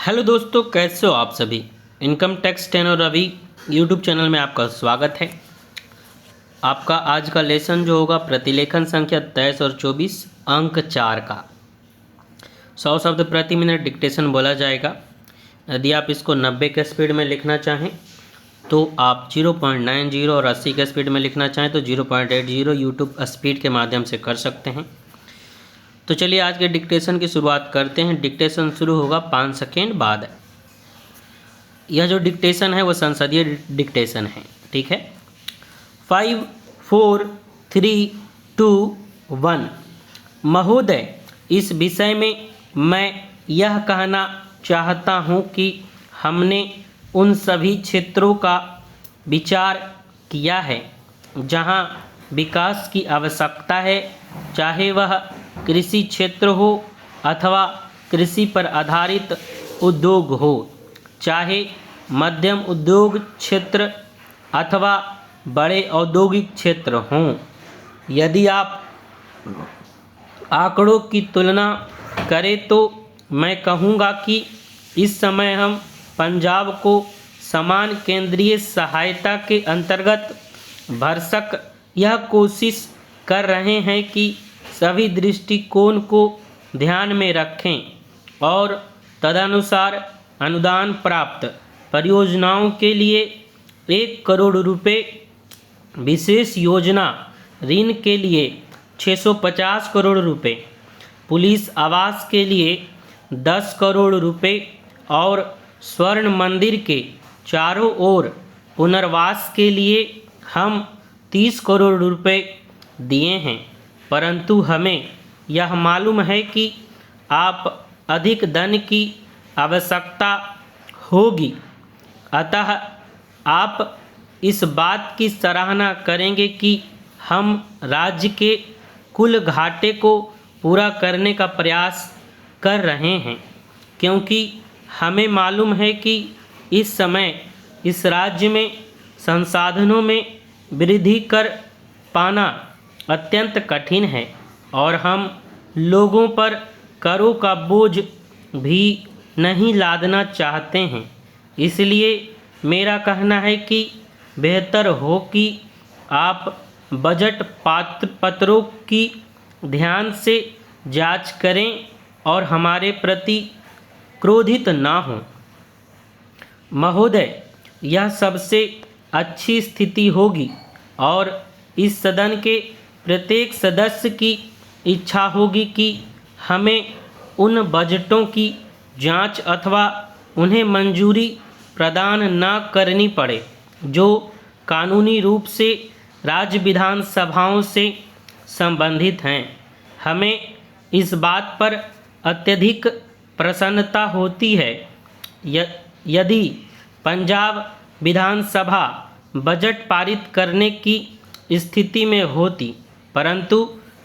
Hello दोस्तों, कैसे हो आप सभी। इनकम टैक्स टेनो रवि यूट्यूब चैनल में आपका स्वागत है। आपका आज का लेसन जो होगा प्रतिलेखन संख्या 23 और 24 अंक 4 का 100 शब्द प्रति मिनट डिक्टेशन बोला जाएगा। यदि आप इसको 90 के स्पीड में लिखना चाहें तो आप 0.90 और 80 के स्पीड में लिखना चाहें तो 0.80 यूट्यूब स्पीड के माध्यम से कर सकते हैं। तो चलिए आज के डिक्टेशन की शुरुआत करते हैं। डिक्टेशन शुरू होगा 5 सेकेंड बाद। यह जो डिक्टेशन है वो संसदीय डिक्टेशन है, ठीक है। 5 4 3 2 1। महोदय, इस विषय में मैं यह कहना चाहता हूँ कि हमने उन सभी क्षेत्रों का विचार किया है जहाँ विकास की आवश्यकता है, चाहे वह कृषि क्षेत्र हो अथवा कृषि पर आधारित उद्योग हो, चाहे मध्यम उद्योग क्षेत्र अथवा बड़े औद्योगिक क्षेत्र हों। यदि आप आंकड़ों की तुलना करें तो मैं कहूँगा कि इस समय हम पंजाब को समान केंद्रीय सहायता के अंतर्गत भरसक यह कोशिश कर रहे हैं कि सभी दृष्टिकोण को ध्यान में रखें और तदनुसार अनुदान प्राप्त परियोजनाओं के लिए 1 करोड़ रुपए, विशेष योजना ऋण के लिए 650 करोड़ रुपए, पुलिस आवास के लिए 10 करोड़ रुपए और स्वर्ण मंदिर के चारों ओर पुनर्वास के लिए हम 30 करोड़ रुपए दिए हैं। परंतु हमें यह मालूम है कि आप अधिक धन की आवश्यकता होगी, अतः आप इस बात की सराहना करेंगे कि हम राज्य के कुल घाटे को पूरा करने का प्रयास कर रहे हैं, क्योंकि हमें मालूम है कि इस समय इस राज्य में संसाधनों में वृद्धि कर पाना अत्यंत कठिन है और हम लोगों पर करों का बोझ भी नहीं लादना चाहते हैं। इसलिए मेरा कहना है कि बेहतर हो कि आप बजट पत्रों की ध्यान से जांच करें और हमारे प्रति क्रोधित ना हों। महोदय, यह सबसे अच्छी स्थिति होगी और इस सदन के प्रत्येक सदस्य की इच्छा होगी कि हमें उन बजटों की जांच अथवा उन्हें मंजूरी प्रदान न करनी पड़े जो कानूनी रूप से राज्य विधानसभाओं से संबंधित हैं। हमें इस बात पर अत्यधिक प्रसन्नता होती है यदि पंजाब विधानसभा बजट पारित करने की स्थिति में होती, परंतु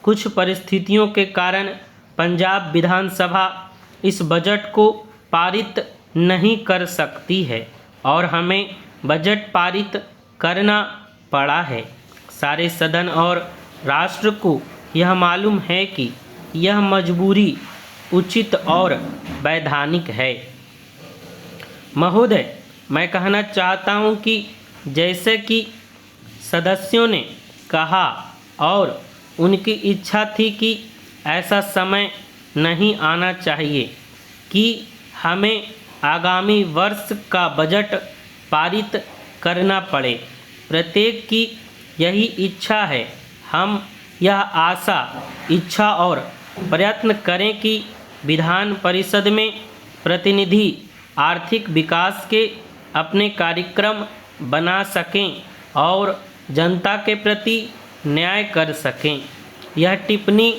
कुछ परिस्थितियों के कारण पंजाब विधानसभा इस बजट को पारित नहीं कर सकती है और हमें बजट पारित करना पड़ा है। सारे सदन और राष्ट्र को यह मालूम है कि यह मजबूरी उचित और वैधानिक है। महोदय, मैं कहना चाहता हूँ कि जैसे कि सदस्यों ने कहा और उनकी इच्छा थी कि ऐसा समय नहीं आना चाहिए कि हमें आगामी वर्ष का बजट पारित करना पड़े। प्रत्येक की यही इच्छा है। हम यह आशा, इच्छा और प्रयत्न करें कि विधान परिषद में प्रतिनिधि आर्थिक विकास के अपने कार्यक्रम बना सकें और जनता के प्रति न्याय कर सकें। यह टिप्पणी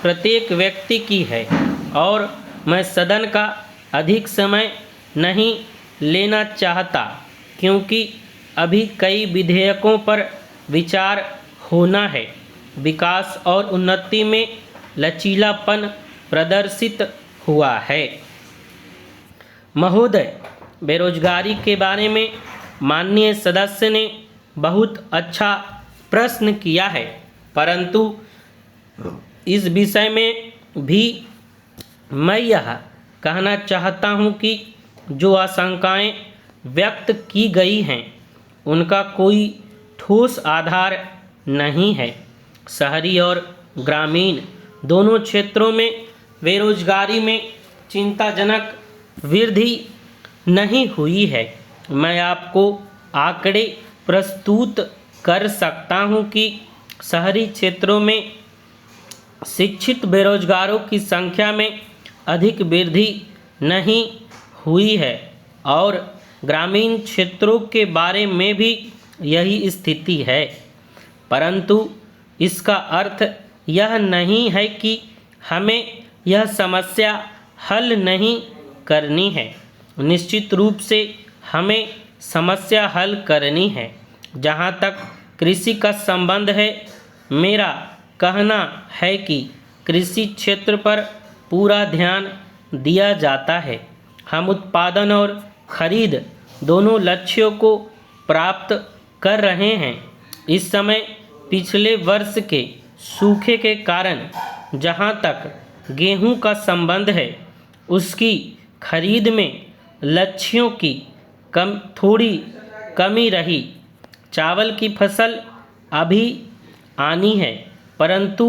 प्रत्येक व्यक्ति की है और मैं सदन का अधिक समय नहीं लेना चाहता, क्योंकि अभी कई विधेयकों पर विचार होना है। विकास और उन्नति में लचीलापन प्रदर्शित हुआ है। महोदय, बेरोजगारी के बारे में माननीय सदस्य ने बहुत अच्छा प्रश्न किया है, परंतु इस विषय में भी मैं यह कहना चाहता हूँ कि जो आशंकाएं व्यक्त की गई हैं उनका कोई ठोस आधार नहीं है। शहरी और ग्रामीण दोनों क्षेत्रों में बेरोजगारी में चिंताजनक वृद्धि नहीं हुई है। मैं आपको आंकड़े प्रस्तुत कर सकता हूं कि शहरी क्षेत्रों में शिक्षित बेरोजगारों की संख्या में अधिक वृद्धि नहीं हुई है और ग्रामीण क्षेत्रों के बारे में भी यही स्थिति है। परंतु इसका अर्थ यह नहीं है कि हमें यह समस्या हल नहीं करनी है। निश्चित रूप से हमें समस्या हल करनी है। जहाँ तक कृषि का संबंध है, मेरा कहना है कि कृषि क्षेत्र पर पूरा ध्यान दिया जाता है। हम उत्पादन और खरीद दोनों लक्ष्यों को प्राप्त कर रहे हैं। इस समय पिछले वर्ष के सूखे के कारण जहाँ तक गेहूं का संबंध है, उसकी खरीद में लक्ष्यों की थोड़ी कमी रही। चावल की फसल अभी आनी है, परंतु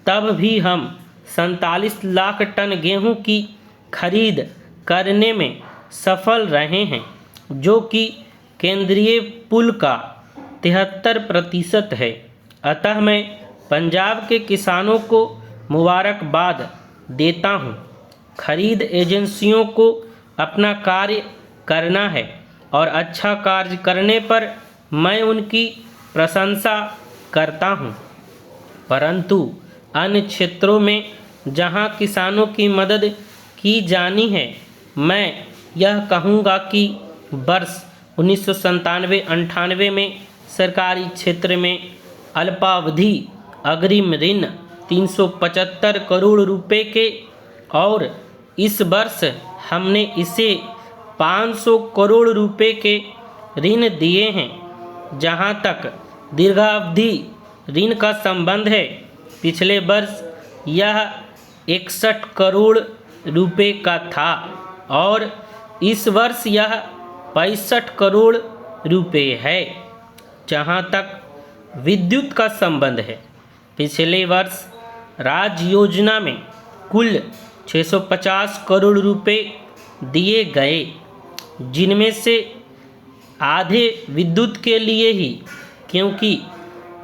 तब भी हम 47 लाख टन गेहूं की खरीद करने में सफल रहे हैं, जो कि केंद्रीय पुल का 73% है। अतः मैं पंजाब के किसानों को मुबारकबाद देता हूँ। खरीद एजेंसियों को अपना कार्य करना है और अच्छा कार्य करने पर मैं उनकी प्रशंसा करता हूँ। परंतु अन्य क्षेत्रों में जहाँ किसानों की मदद की जानी है, मैं यह कहूँगा कि वर्ष 1997-98 में सरकारी क्षेत्र में अल्पावधि अग्रिम ऋण 375 करोड़ रुपए के और इस वर्ष हमने इसे 500 करोड़ रुपए के ऋण दिए हैं। जहां तक दीर्घावधि ऋण का संबंध है, पिछले वर्ष यह 61 करोड़ रुपए का था और इस वर्ष यह 65 करोड़ रुपए है। जहां तक विद्युत का संबंध है, पिछले वर्ष राज्य योजना में कुल 650 करोड़ रुपए दिए गए, जिनमें से आधे विद्युत के लिए ही, क्योंकि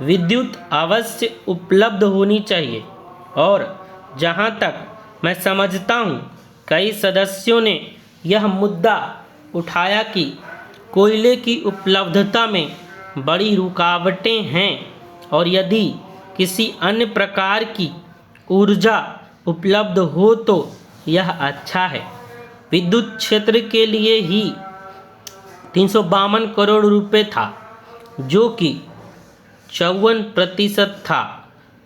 विद्युत अवश्य उपलब्ध होनी चाहिए। और जहां तक मैं समझता हूं, कई सदस्यों ने यह मुद्दा उठाया कि कोयले की उपलब्धता में बड़ी रुकावटें हैं और यदि किसी अन्य प्रकार की ऊर्जा उपलब्ध हो तो यह अच्छा है। विद्युत क्षेत्र के लिए ही 352 करोड़ रुपए था, जो कि 54% था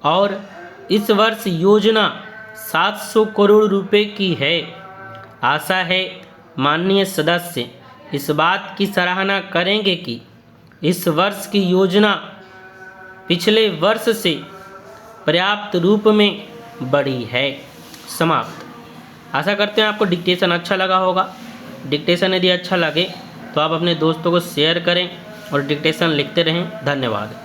और इस वर्ष योजना 700 करोड़ रुपए की है। आशा है माननीय सदस्य इस बात की सराहना करेंगे कि इस वर्ष की योजना पिछले वर्ष से पर्याप्त रूप में बड़ी है। समाप्त। आशा करते हैं आपको डिक्टेशन अच्छा लगा होगा। डिक्टेशन यदि अच्छा लगे तो आप अपने दोस्तों को शेयर करें और डिक्टेशन लिखते रहें। धन्यवाद।